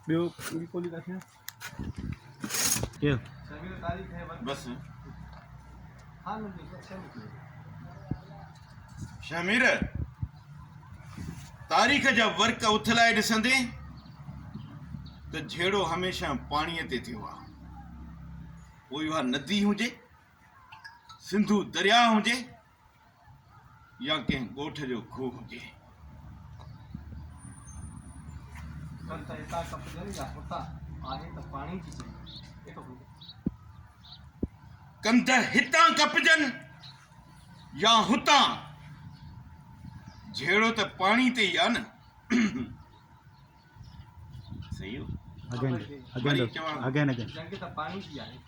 ॿियो ॿी कोली किथे केरु बस शमीर तारीख़ जा वर्क उथलाए ॾिसंदे त झेड़ो हमेशह पाणीअ ते थियो आहे। पोइ उहा नदी हुजे, सिंधु दरिया हुजे या कंहिं ॻोठ जो खूह हुजे। कंध हितां कपजनि या हुतां, झेड़ो त पाणी ते ई आहे न। सही हो? अगेन वरी चवां अगेन जंग त पाणी जी आहे।